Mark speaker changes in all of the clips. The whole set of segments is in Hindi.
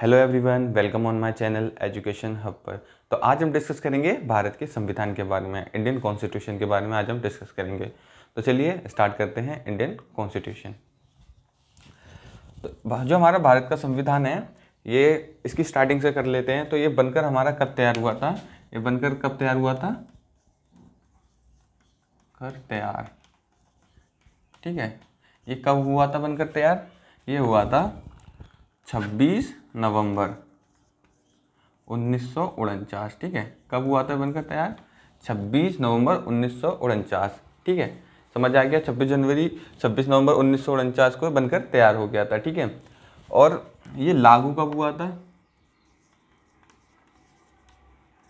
Speaker 1: Hello everyone, welcome on my channel education hub पर। तो आज हम डिस्कस करेंगे भारत के संविधान के बारे में, इंडियन कॉन्स्टिट्यूशन के बारे में आज हम डिस्कस करेंगे। तो चलिए स्टार्ट करते हैं इंडियन कॉन्स्टिट्यूशन। तो जो हमारा भारत का संविधान है, ये इसकी स्टार्टिंग से कर लेते हैं। तो ये बनकर हमारा कब तैयार हुआ था? ये बनकर कब तैयार हुआ था? तैयार, ठीक है। ये कब हुआ था बनकर तैयार? ये हुआ था 26 नवंबर 1949, ठीक है। कब हुआ था बनकर तैयार? 26 नवंबर 1949, ठीक है। समझ आ गया? 26 नवंबर 1949 को बनकर तैयार हो गया था, ठीक है। और ये लागू कब हुआ था?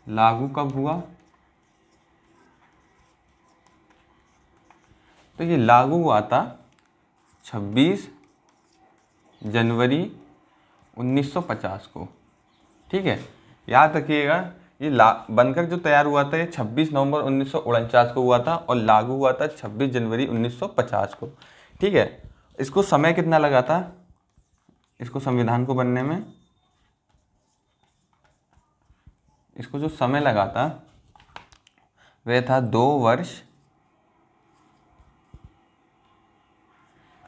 Speaker 1: लागू कब हुआ? तो ये लागू हुआ था 26 जनवरी 1950 को, ठीक है। याद रखिएगा, ये बनकर जो तैयार हुआ था ये 26 नवंबर 1949 को हुआ था और लागू हुआ था 26 जनवरी 1950 को, ठीक है। इसको समय कितना लगा था? इसको संविधान को बनने में इसको जो समय लगा था वह था 2 वर्ष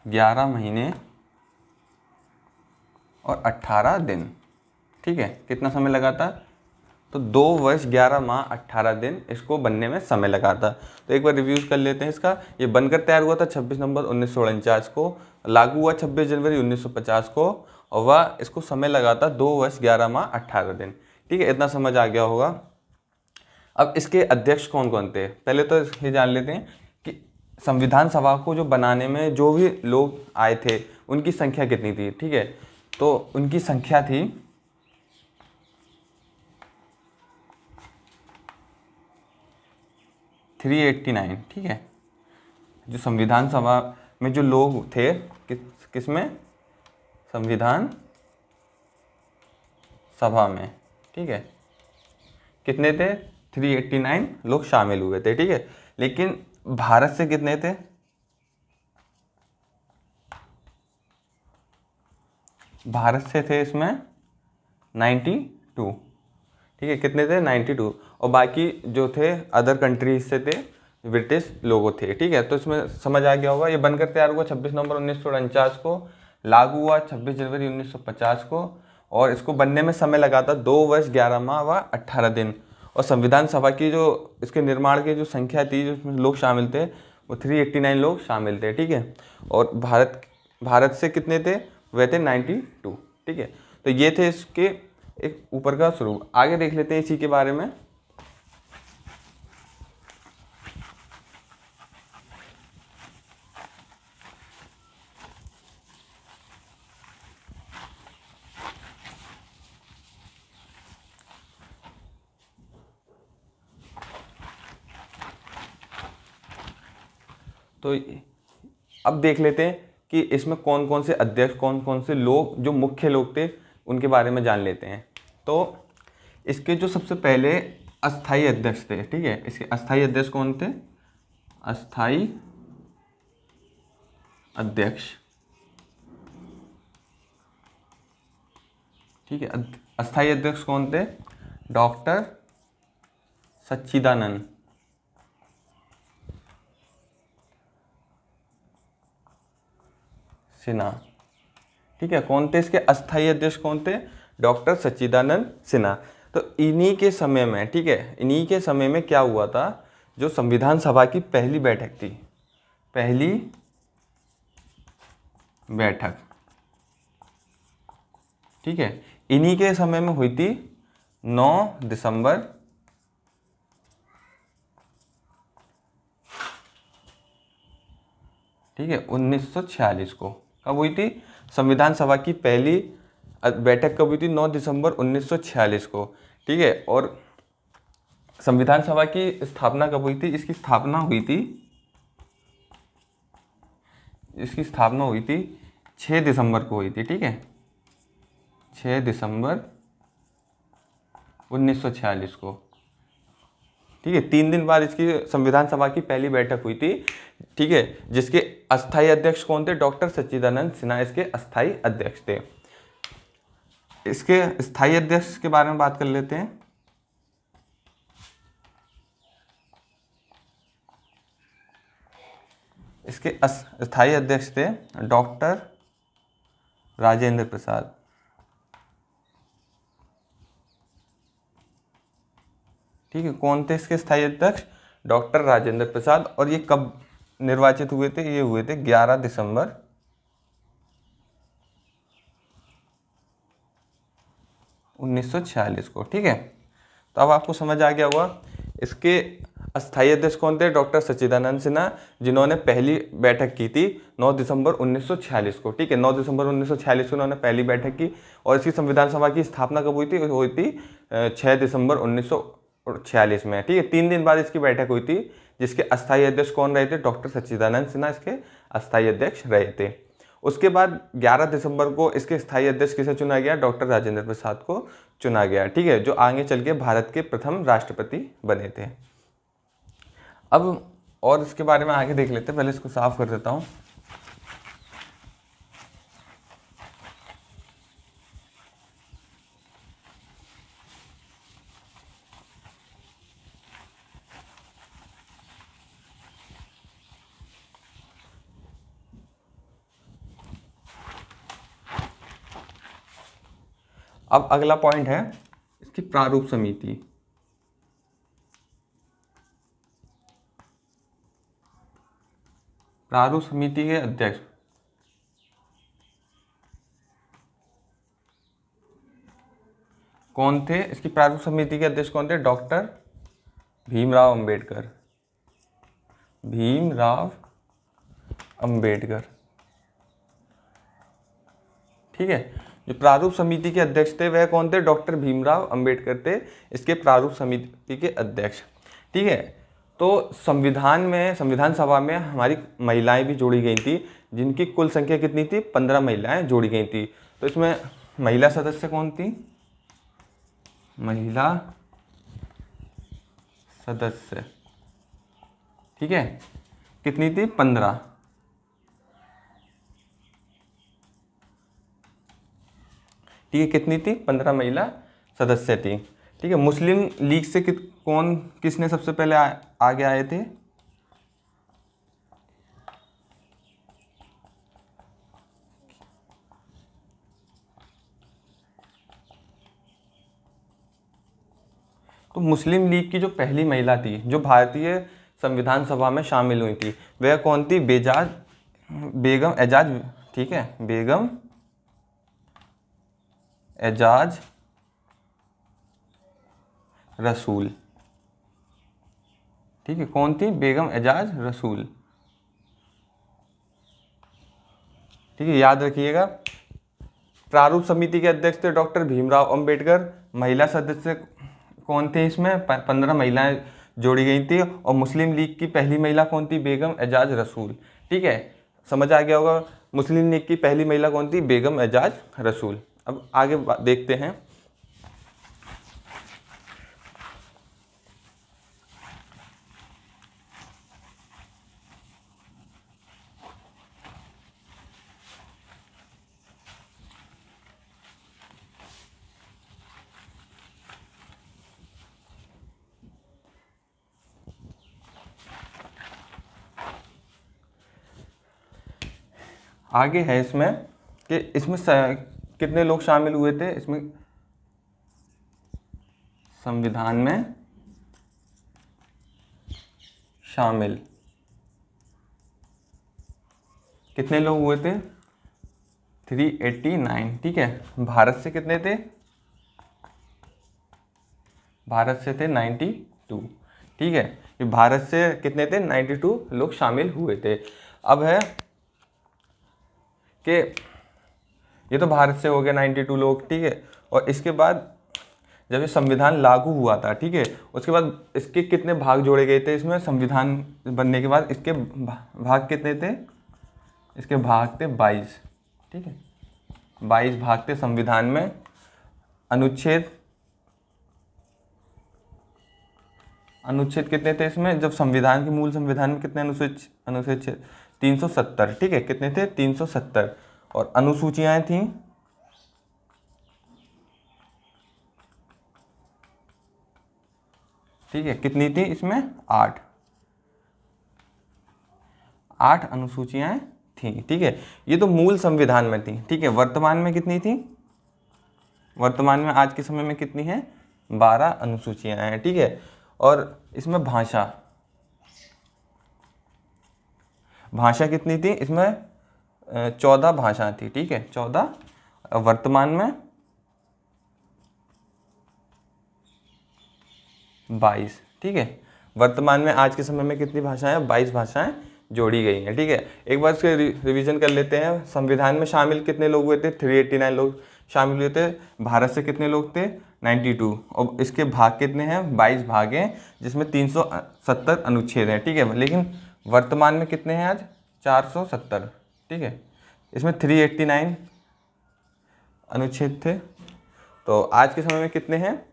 Speaker 1: 11 महीने और 18 दिन, ठीक है। कितना समय लगा था? तो 2 वर्ष 11 माह 18 दिन इसको बनने में समय लगा था। तो एक बार रिव्यूज कर लेते हैं इसका। ये बनकर तैयार हुआ था 26 नवंबर 1949 को, लागू हुआ 26 जनवरी 1950 को, और वह इसको समय लगा था 2 वर्ष 11 माह 18 दिन, ठीक है। इतना समझ आ गया होगा। अब इसके अध्यक्ष कौन कौन थे? पहले तो ये जान लेते हैं कि संविधान सभा को जो बनाने में जो भी लोग आए थे उनकी संख्या कितनी थी, ठीक है। तो उनकी संख्या थी 389, ठीक है। जो संविधान सभा में जो लोग थे, किसमें? संविधान सभा में, ठीक है। कितने थे? 389 लोग शामिल हुए थे, ठीक है। लेकिन भारत से कितने थे? भारत से थे इसमें 92, ठीक है। कितने थे? 92। और बाकी जो थे अदर कंट्रीज से थे, ब्रिटिश लोगों थे, ठीक है। तो इसमें समझ आ गया होगा। ये बनकर तैयार हुआ 26 नवंबर 1949 को, लागू हुआ 26 जनवरी 1950 को, और इसको बनने में समय लगा था 2 वर्ष 11 माह व 18 दिन। और संविधान सभा की जो इसके निर्माण की जो संख्या थी, जो इसमें लोग शामिल थे, वो 389 लोग शामिल थे, ठीक है। और भारत से कितने थे? वह थे 92, ठीक है। तो ये थे इसके एक ऊपर का स्वरूप। आगे देख लेते हैं इसी के बारे में। तो अब देख लेते हैं कि इसमें कौन कौन से अध्यक्ष, कौन कौन से लोग जो मुख्य लोग थे उनके बारे में जान लेते हैं। तो इसके जो सबसे पहले अस्थाई अध्यक्ष थे, ठीक है। इसके अस्थाई अध्यक्ष कौन थे? अस्थाई अध्यक्ष, ठीक है। अस्थाई अध्यक्ष कौन थे? डॉक्टर सच्चिदानंद सिन्हा, ठीक है। कौन थे इसके अस्थाई अध्यक्ष? कौन थे? डॉक्टर सच्चिदानंद सिन्हा। तो इन्हीं के समय में, ठीक है, इन्हीं के समय में क्या हुआ था? जो संविधान सभा की पहली बैठक थी, पहली बैठक, ठीक है, इन्हीं के समय में हुई थी 9 दिसंबर 1946 को। कब हुई थी? संविधान सभा की पहली बैठक कब हुई थी? 9 दिसंबर 1946 को, ठीक है। और संविधान सभा की स्थापना कब हुई थी? इसकी स्थापना हुई थी 6 दिसंबर को हुई थी, ठीक है। 6 दिसंबर 1946 को, ठीक है। 3 दिन बाद इसकी संविधान सभा की पहली बैठक हुई थी, ठीक है। जिसके अस्थाई अध्यक्ष कौन थे? डॉक्टर सच्चिदानंद सिन्हा इसके अस्थाई अध्यक्ष थे। इसके स्थायी अध्यक्ष के बारे में बात कर लेते हैं। इसके स्थायी अध्यक्ष थे डॉक्टर राजेंद्र प्रसाद। ठीक है, कौन थे इसके स्थायी अध्यक्ष? डॉक्टर राजेंद्र प्रसाद। और ये कब निर्वाचित हुए थे? ये हुए थे 11 दिसंबर 1946 को। ठीक है, तो अब आपको समझ आ गया होगा। इसके अस्थायी अध्यक्ष कौन थे? डॉक्टर सच्चिदानंद सिन्हा, जिन्होंने पहली बैठक की थी 9 दिसंबर 1946 को। ठीक है, 9 दिसंबर 1946 को उन्होंने पहली बैठक की। और इसकी संविधान सभा की स्थापना कब हुई थी? हुई थी 6 दिसंबर 1946 में। ठीक है, 3 दिन बाद इसकी बैठक हुई थी, जिसके अस्थायी अध्यक्ष कौन रहे थे? डॉक्टर सच्चिदानंद सिन्हा इसके अस्थायी अध्यक्ष रहे थे। उसके बाद 11 दिसंबर को इसके स्थायी अध्यक्ष किसे चुना गया? डॉक्टर राजेंद्र प्रसाद को चुना गया। ठीक है, जो आगे चल के भारत के प्रथम राष्ट्रपति बने थे। अब और इसके बारे में आगे देख लेते हैं, पहले इसको साफ कर देता हूँ। अब अगला पॉइंट है इसकी प्रारूप समिति। प्रारूप समिति के अध्यक्ष कौन थे? इसकी प्रारूप समिति के अध्यक्ष कौन थे? डॉक्टर भीमराव अंबेडकर। भीमराव अंबेडकर। ठीक है, जो प्रारूप समिति के अध्यक्ष थे वह कौन थे? डॉक्टर भीमराव अंबेडकर थे इसके प्रारूप समिति के अध्यक्ष। ठीक है, तो संविधान सभा में हमारी महिलाएं भी जोड़ी गई थी, जिनकी कुल संख्या कितनी थी? 15 महिलाएं जोड़ी गई थी। तो इसमें महिला सदस्य कौन थी? महिला सदस्य, ठीक है, कितनी थी? 15। ठीक है, कितनी थी? 15 महिला सदस्य थी। ठीक है, मुस्लिम लीग से किसने सबसे पहले आगे आए थे? तो मुस्लिम लीग की जो पहली महिला थी जो भारतीय संविधान सभा में शामिल हुई थी, वह कौन थी? बेगम एजाज। ठीक है, बेगम एजाज रसूल। ठीक है, कौन थी? बेगम एजाज रसूल। ठीक है, याद रखिएगा। प्रारूप समिति के अध्यक्ष थे डॉक्टर भीमराव अंबेडकर। महिला सदस्य कौन थे? इसमें 15 महिलाएं जोड़ी गई थी। और मुस्लिम लीग की पहली महिला कौन थी? बेगम एजाज रसूल। ठीक है, समझ आ गया होगा। मुस्लिम लीग की पहली महिला कौन थी? बेगम एजाज रसूल। अब आगे देखते हैं। आगे है इसमें कि इसमें कितने लोग शामिल हुए थे? इसमें संविधान में शामिल कितने लोग हुए थे? 389। ठीक है, भारत से कितने थे? भारत से थे 92। ठीक है, ये भारत से कितने थे? 92 लोग शामिल हुए थे। अब है कि ये तो भारत से हो गया 92 लोग। ठीक है, और इसके बाद जब ये संविधान लागू हुआ था, ठीक है, उसके बाद इसके कितने भाग जोड़े गए थे? इसमें संविधान बनने के बाद इसके भाग कितने थे? इसके भाग थे 22। ठीक है, 22 भाग थे संविधान में। अनुच्छेद कितने थे इसमें? जब संविधान के मूल संविधान में कितने अनुच्छेद 370। ठीक है, कितने थे? 370। और अनुसूचियां थी ठीक है, कितनी थी इसमें? 8 अनुसूचियाँ थी। ठीक है, ये तो मूल संविधान में थी। ठीक है, वर्तमान में कितनी थी? वर्तमान में आज के समय में कितनी है? 12 अनुसूचियाँ हैं। ठीक है, और इसमें भाषा कितनी थी? इसमें 14 भाषा थी। ठीक है, 14। वर्तमान में 22। ठीक है, वर्तमान में आज के समय में कितनी भाषाएं? 22 भाषाएं जोड़ी गई हैं। ठीक है, एक बार इसके रिवीजन कर लेते हैं। संविधान में शामिल कितने लोग हुए थे? 389 लोग शामिल हुए थे। भारत से कितने लोग थे? 92। और इसके भाग कितने हैं? 22 भाग हैं, जिसमें 370 अनुच्छेद हैं। ठीक है, लेकिन वर्तमान में कितने हैं आज? 470। ठीक है, इसमें 389 अनुच्छेद थे, तो आज के समय में कितने हैं?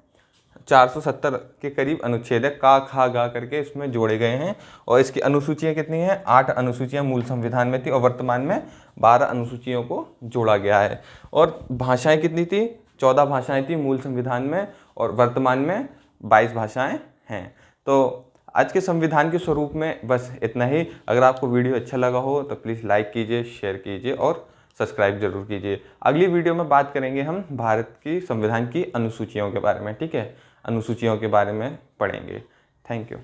Speaker 1: 470 के करीब अनुच्छेद है, का खा गा करके इसमें जोड़े गए हैं। और इसकी अनुसूचियाँ कितनी हैं? 8 अनुसूचियाँ मूल संविधान में थी, और वर्तमान में 12 अनुसूचियों को जोड़ा गया है। और भाषाएं कितनी थी? 14 भाषाएं थी मूल संविधान में, और वर्तमान में 22 भाषाएं हैं। तो आज के संविधान के स्वरूप में बस इतना ही। अगर आपको वीडियो अच्छा लगा हो तो प्लीज़ लाइक कीजिए, शेयर कीजिए और सब्सक्राइब जरूर कीजिए। अगली वीडियो में बात करेंगे हम भारत की संविधान की अनुसूचियों के बारे में। ठीक है, अनुसूचियों के बारे में पढ़ेंगे। Thank you.